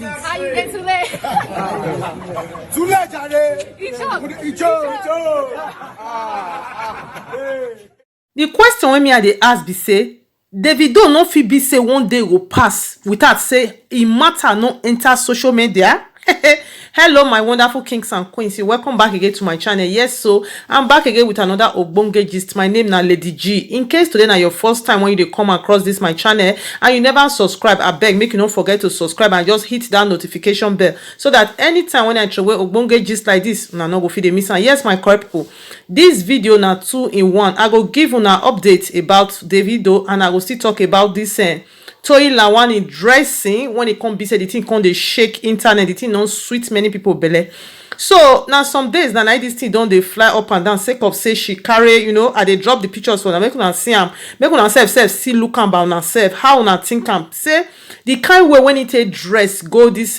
How you get too late? Too late, Jare. The question when me I dey ask be say, Davido no fit be say one day go pass without say e matter no enter social media. Hello my wonderful kings and queens, welcome back again to my channel. Yes, so I'm back again with another ogbonge gist. My name na Lady G. In case today na your first time when you dey come across this my channel and you never subscribe, abeg make you no forget to subscribe and just hit that notification bell so that anytime when I throw away ogbonge gist like this, una no go fit dey miss am. Yes, my correct people, this video na 2-in-1. I go give una update about Davido and I go still talk about this Toyin Lawani dressing when it come be say the thing come dey shake internet, the thing don sweet many people belle. So now some days na this thing don dey fly up and down sake of say she carry, you know, I dey drop the pictures for una make una see am, make una sef see look am by una sef, how una think am. Say the kind way when it take dress go this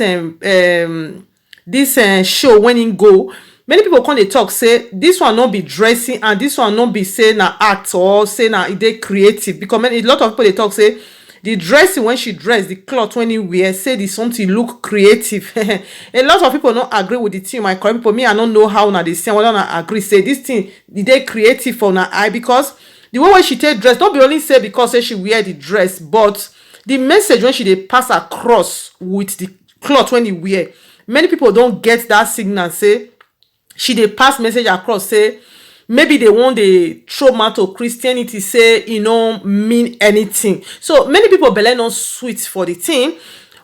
show when it go, many people come dey talk say this one no be dressing and this one no be say na act or say na e dey creative, because a lot of people dey talk say the dressing when she dress, the cloth when you wear, say the something look creative. A lot of people don't agree with the thing. My correct people, me I don't know how now they say whether I agree. Say this thing they creative for her eye, because the way she take dress, don't be only say because say she wear the dress, but the message when she dey pass across with the cloth when you wear, many people don't get that signal. Say she dey pass message across. Say maybe they want the trauma to Christianity, say e no mean anything. So many people belle no sweet for the thing.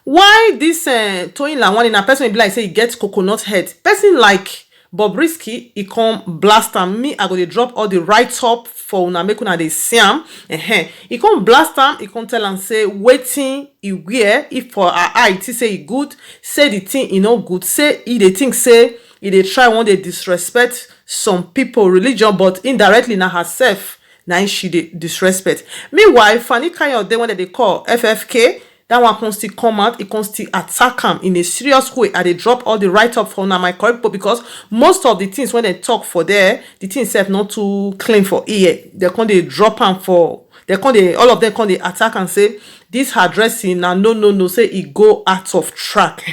Why this Toyin Lawani na person be like say he gets coconut head, person like Bobrisky he come blast am. Me I go dey drop all the write up for una make una dey see am. He come blast am, he come tell am say wetin he wear, if for her eye he say he good, say the thing he no good, say he dey think say he dey try one dey disrespect some people religion, but indirectly na herself na she dey disrespect. Meanwhile Fani Kayode, when they call FFK, that one can still come out, it can still attack him in a serious way. And they drop all the write up for now my correct people, because most of the things when they talk for there, the things self not too clean for ear. They can they drop them for, they can they all of them can they attack and say this her dressing na no say it go out of track.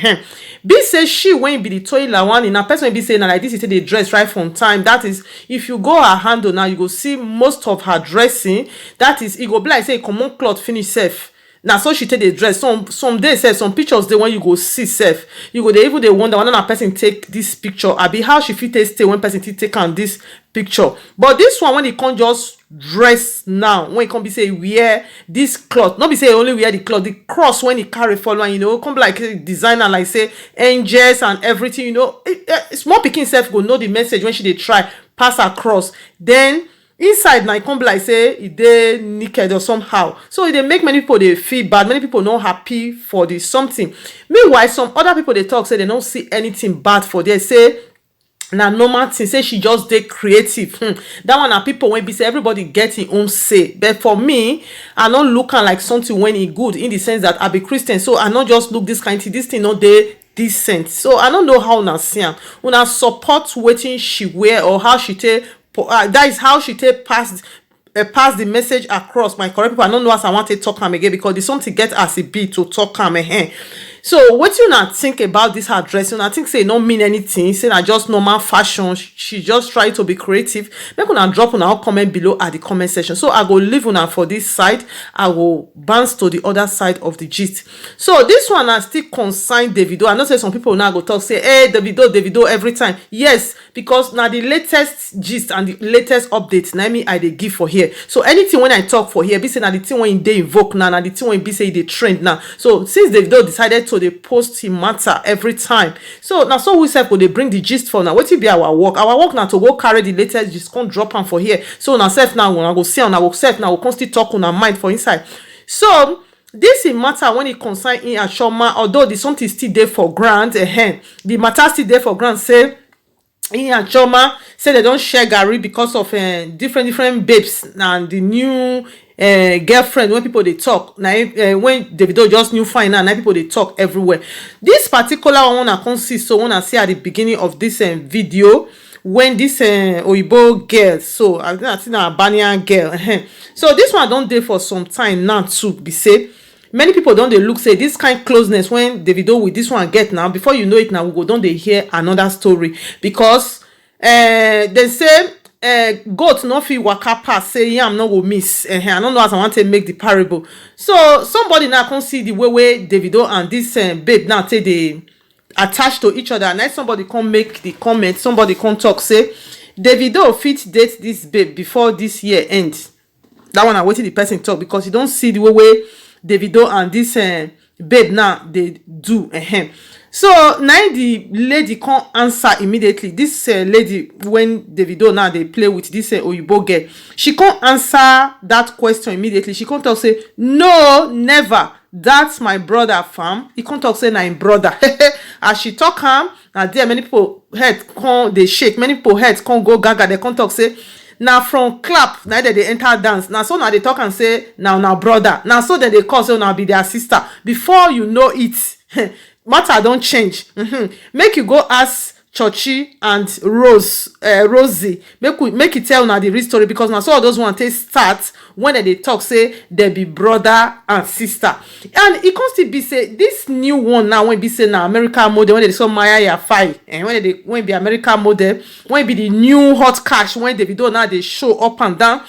Be say she when be the Toyin Lawani na person be say na like this, say they dress right from time. That is, if you go her handle now, you go see most of her dressing. That is, it go be like say common cloth finish self. Now so she take the dress. Some days say some pictures they when you go see self, you go they even they wonder when a person take this picture. I be how she fit stay when person take on this picture. But this one when it can't just dress now, when it can be say wear this cloth, not be say only wear the cloth, the cross when it carry follow, you know, come like a designer like say angels and everything, you know. Small picking self go know the message when she they try pass across. Then inside now it come be like say e dey naked or somehow, so they make many people they feel bad, many people not happy for this something. Meanwhile some other people they talk say they don't see anything bad for there, say na normal thing, say she just dey creative. That one na people when be say everybody get his own say, but for me I not looking like something when it good, in the sense that I be Christian, so I not just look this kind of thing, this thing not dey decent. So I don't know how una see am, una support wetin she wear or how she take that is how she take pass the message across. My correct people, I don't know as I want to talk am again, because the something get as it be to talk am. So what you not think about this her dressing? I think say it don't mean anything, say na just normal fashion. She just try to be creative. Make una drop una comment below at the comment section. So I go leave una for this side, I will bounce to the other side of the gist. So this one I still consign Davido. I know say some people now go talk say hey Davido every time. Yes, because now the latest gist and the latest updates na me I dey give for here. So anything when I talk for here, be say na the thing when they invoke now, the thing when be say they trend now. So since Davido decided to they post him matter every time, so now so we self go they bring the gist for now. What will be our work? Our work now to go carry the latest gist, come drop them for here. So now self now when I go see on our self now we constantly talk on our mind for inside. So this in matter when it concern in Ashoma, although the something still there for grant, the matter still there for grant. Say in Achoma say they don't share Gary because of different babes and the new girlfriend. When people they talk now, when Davido just new fine now people they talk everywhere. This particular one I can see, so when I see at the beginning of this video, when this Oyibo girl, so I think a Albanian girl, so this one don't dey for some time now too, be say many people don't they look say this kind closeness when Davido with this one get now, before you know it now, we go don't they hear another story, because they say goat no fit waka pass say yam no go miss. I don't know as I want to make the parable. So somebody now can see the way Davido and this babe now say they attached to each other, and then somebody come make the comment, somebody come talk say Davido fit date this babe before this year end. That one I waiting the person talk, because you don't see the way Davido and this babe now they do. So now the lady can't answer immediately. This lady, when Davido now they play with this Oyibo girl, she can't answer that question immediately. She can't talk say no, never. That's my brother, fam. He can't talk say na him brother. As she talk him, and there many people head can't they shake. Many people heads can't go gaga. They can't talk say now from clap. Now they enter dance. Now so now they talk and say now brother. Now so then they call so now be their sister. Before you know it, matter don't change. Make you go ask Chochi and Rosie. Make it tell now the real story, because now so all those one take start when they talk say they be brother and sister. And it can still be say this new one now when be say now American model, when they saw Maya Fai, and when be American model, when be the new hot cash, when Davido now they show up and down.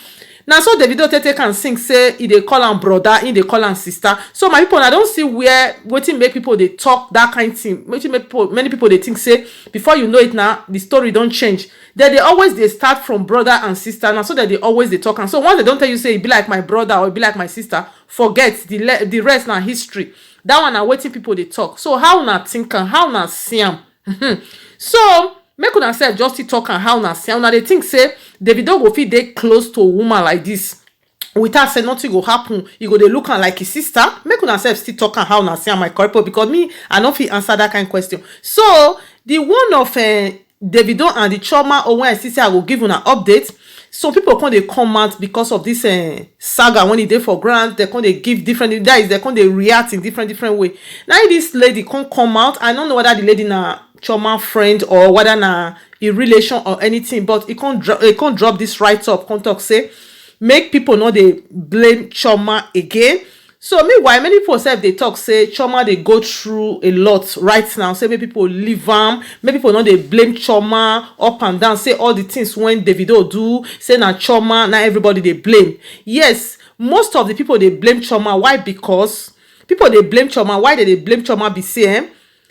Now so Davido take and sing say he they call him brother, he they call him sister. So my people, I don't see where waiting make people they talk that kind of thing. Many people they think say before you know it now the story don't change. That they always they start from brother and sister. Now so that they always they talk, and so once they don't tell you say it be like my brother or it be like my sister, forget the rest now history. That one are waiting people they talk. So how na think and how na see am? So make una sef just to talk and how na see am. Now they think say Davido go fit dey close to a woman like this without say nothing go happen. You go dey look am like his sister. Make una sef still talk and how na see am, my correct, because me I no fit answer that kind of question. So the one of Davido and the Chioma, or when I see I will give una update. Some people come they come out because of this saga when he did for grant. They come they give different, that is they come they react in different way. Now this lady come out. I don't know whether the lady na Chioma friend or whether na a relation or anything, but it can't drop this right up. Can't talk say make people know they blame Chioma again. So meanwhile, many people say they talk say Chioma they go through a lot right now. Say maybe people leave them. Maybe people know they blame Chioma up and down. Say all the things when Davido do. Say na Chioma, now everybody they blame. Yes, most of the people they blame Chioma. Why? Because people they blame Chioma. Why they blame Chioma? Be saying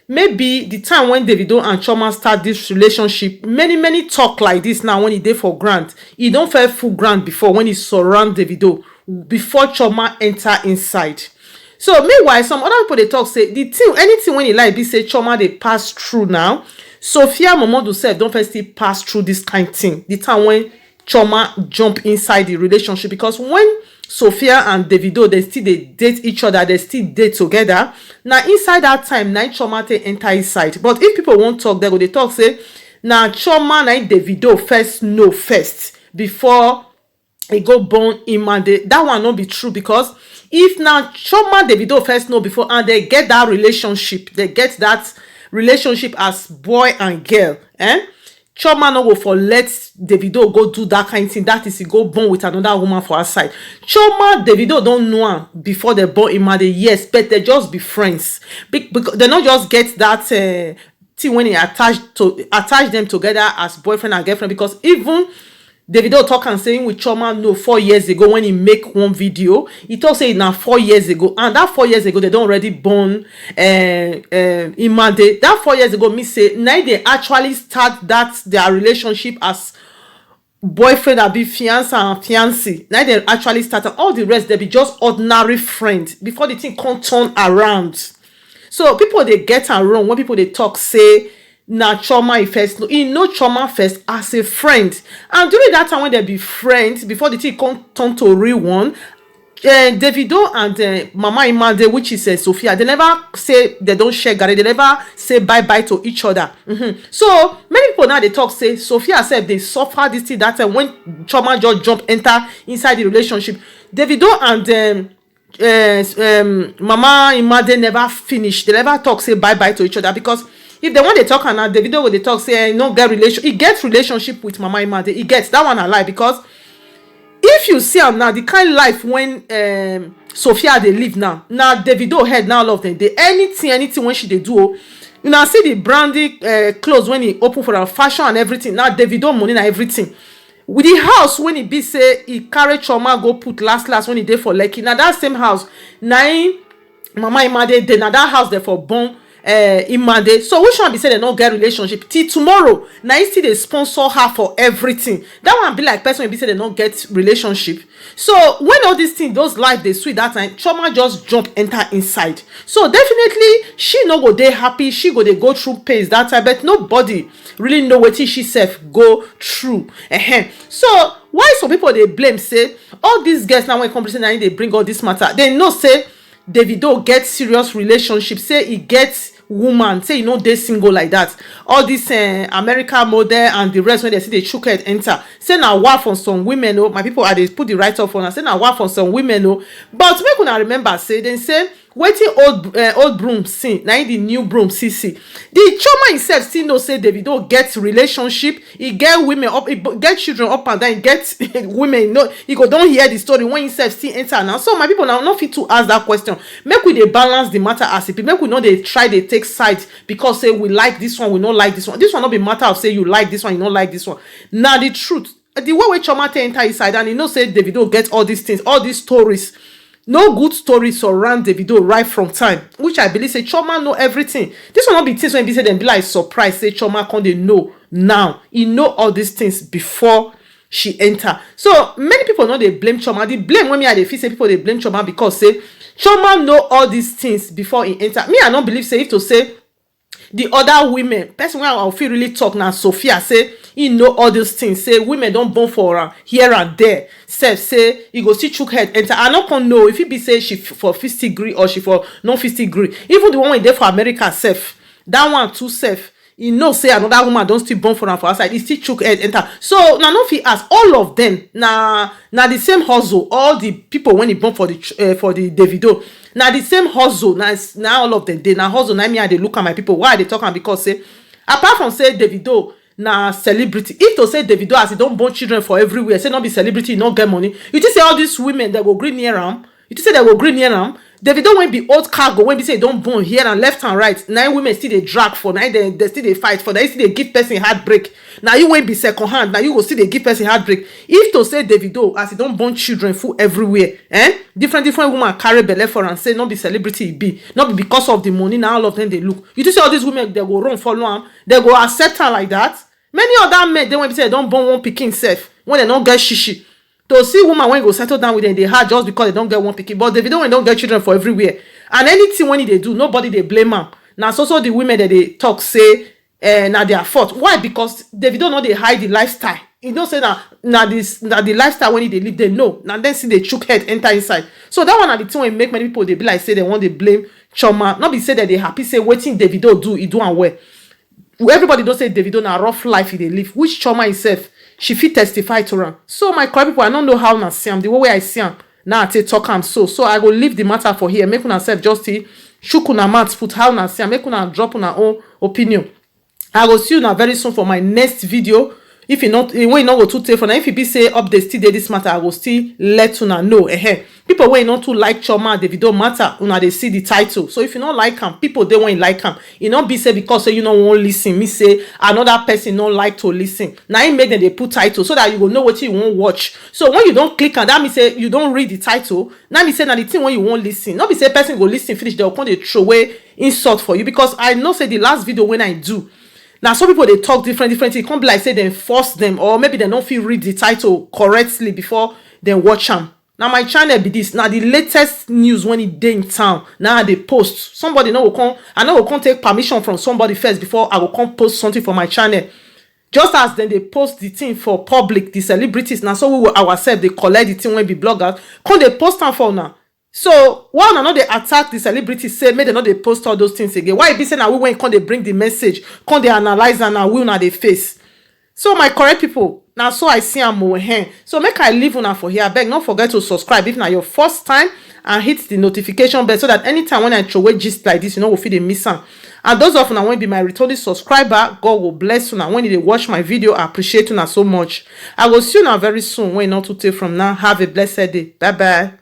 maybe the time when Davido and Chioma start this relationship, many talk like this now when he did for grant. He don't feel full grant before when he surround Davido, before Chioma enter inside. So meanwhile, some other people they talk say the thing, anything when he like be say Chioma they pass through now. Sophia Momodu said don't first pass through this kind of thing. The time when Chioma jump inside the relationship, because when Sophia and Davido they still they date each other, they still date together. Now inside that time, now Chioma they enter inside. But if people won't talk, they go they talk say now Chioma now Davido first know first before he go born him, and that one not be true, because if now Chioma Davido first know before and they get that relationship, they get that relationship as boy and girl, Chioma no go for let Davido go do that kind of thing. That is, he go born with another woman for her side. Chioma Davido don't know him before they born him, and yes, but they just be friends because they not just get that thing when he attach them together as boyfriend and girlfriend. Because even Davido talk and saying with Chioma no 4 years ago when he make one video, he talk say now 4 years ago, and that 4 years ago they don't already born Imade. That 4 years ago me say now they actually start that their relationship as boyfriend and be fiance and fiancé. Now they actually start, and all the rest they be just ordinary friends before the thing can turn around. So people they get and wrong when people they talk say na Chioma he first know. He know Chioma first as a friend, and during that time when they be friends before the thing come turn to a real one, Davido and Mama Imade, which is Sophia, they never say they don't share garri, they never say bye to each other. So many people now they talk say Sophia said they suffer this thing that time when Chioma just jump enter inside the relationship. Davido and Mama Imade never finish, they never talk say bye to each other, because if they want to talk and now Davido will they talk say no get relation, he gets relationship with Mama Imade, he gets that one alive. Because if you see him now, the kind of life when Sophia dey live now. Na Davido head now all of them. Dey anything when she dey do oh. You now see the brandy clothes when he open for her fashion and everything. Now Davido money na everything. With the house when he be say he carry Chioma go put last when he dey for Lekki. Now that same house na him Mama Imade dey. Na that house dey for born Imade. So which one be say they no get relationship till tomorrow? Now you still dey sponsor her for everything. That one be like person wey be say they no get relationship. So when all these things, those life dey sweet that time, Chioma just jump enter inside. So definitely she no go dey happy. She go dey go through pains that time, but nobody really know wetin she sef go through. So why some people dey blame say all these girls now when come say na dey bring all this matter? They know say Davido get serious relationship, say he get woman, say you know dey single like that. All this American model and the rest when they see the chook head enter, say na war for some women oh. My people are they put the right up on, say na war for some women oh. But make una remember say they say wetin old broom see na the new broom see. The Chioma himself still know say Davido get relationship, he get women up, he get children up and down, he get women. You know, he go don hear the story when himself still enter now. So my people now not fit to ask that question. Make we dey balance the matter as it be. Make we know they try they take sides because say we like this one, we don't like this one. This one not be matter of say you like this one, you don't like this one. Now the truth, the way Chioma enter inside and you know say Davido get all these things, all these stories. No good stories surround Davido right from time, which I believe say Chioma know everything. This will not be things when be say them be like surprise. Say Chioma can they know now. He know all these things before she enter. So many people know they blame Chioma. The blame when me I dey feel say people they blame Chioma because say Chioma know all these things before he enter. Me I don't believe say if to say the other women, person where I feel really talk now, Sophia say he know all these things. Say women don't born for her here and there. Say he go see chook head enter. I not can know if he be say she for 50 degree or she for non 50 degree. Even the one when there for America self, that one too self. He know say another woman don't still born for her for outside. He still chook head enter. So now no fit ask all of them. Now the same hustle. All the people when he born for the Davido. Now the same hustle. Now all of them they now hustle. Now me I they look at my people. Why they talking? Because say apart from say Davido na celebrity, if to say Davido as he don't born children for everywhere, say not be celebrity, not get money. You just say all these women that go green near him. You just say they go green near him. Davido when be old cargo, when be say don't born here and left and right. Now women still they drag for, now they still they fight for, now still they give person heartbreak. Now you won't be second hand, now you go still they give person heartbreak. If to say Davido as he don't born children full everywhere, different women carry belle for and say not be celebrity it be, not be because of the money. Now all of them they look. You just say all these women they go run follow them, they go accept her like that. Many other men they when be say they don't born one pikin self when they don't get shishi. To see woman when go settle down with them, they hard just because they don't get one pikin. But Davido when don't get children for everywhere. And anything when they do, nobody they blame them. Now so the women that they talk say now their fault. Why? Because Davido know they hide the lifestyle. You don't say now the lifestyle when they live, they know. Now then see the chook head enter inside. So that one are the thing when make many people they be like say they want to blame Chioma. Not be say that they happy say waiting Davido do, he do and well. Everybody don't say Davido na rough life he they live, which Chioma himself she fit testify to her. So my correct people, I don't know how na see am the way I see am now. I take talk am so I go leave the matter for here. Make una self just see shook una mouth put how na see am. Make una drop una own opinion. I will see you now very soon for my next video. If you not when you not go too take for now, if you be say update still dey this matter, I will still let una know. People when not too like Chioma Davido matter, una they see the title. So if you not like him, people they won't like him. You not be say because say you don't want listen. Me say another person not like to listen. Now you make them they put title so that you will know what you won't watch. So when you don't click on that, me say you don't read the title. Now me say now the thing when you won't listen. Not be say person go listen finish they will come they throw away insult for you because I know say the last video when I do. Now some people they talk different. It can't be like say they force them or maybe they don't feel read the title correctly before they watch them. Now my channel be this. Now the latest news when it day in town. Now they post. Somebody know will come. I know will come take permission from somebody first before I will come post something for my channel. Just as then they post the thing for public, the celebrities. Now so we will ourselves they collect the thing when be bloggers. Come they post them for now. So while now they attack the celebrities, say maybe they not they post all those things again. Why it be say now we when come they bring the message, come they analyze and now we now they face. So my correct people, now so I see am more hand. So make I leave una for here. Beg not forget to subscribe if now your first time and hit the notification bell so that anytime when I throw away gist like this, you know will feel the miss am. And those of una when be my returning subscriber, God will bless you. Now when they watch my video, I appreciate you so much. I will see you now very soon when not to take from now. Have a blessed day. Bye bye.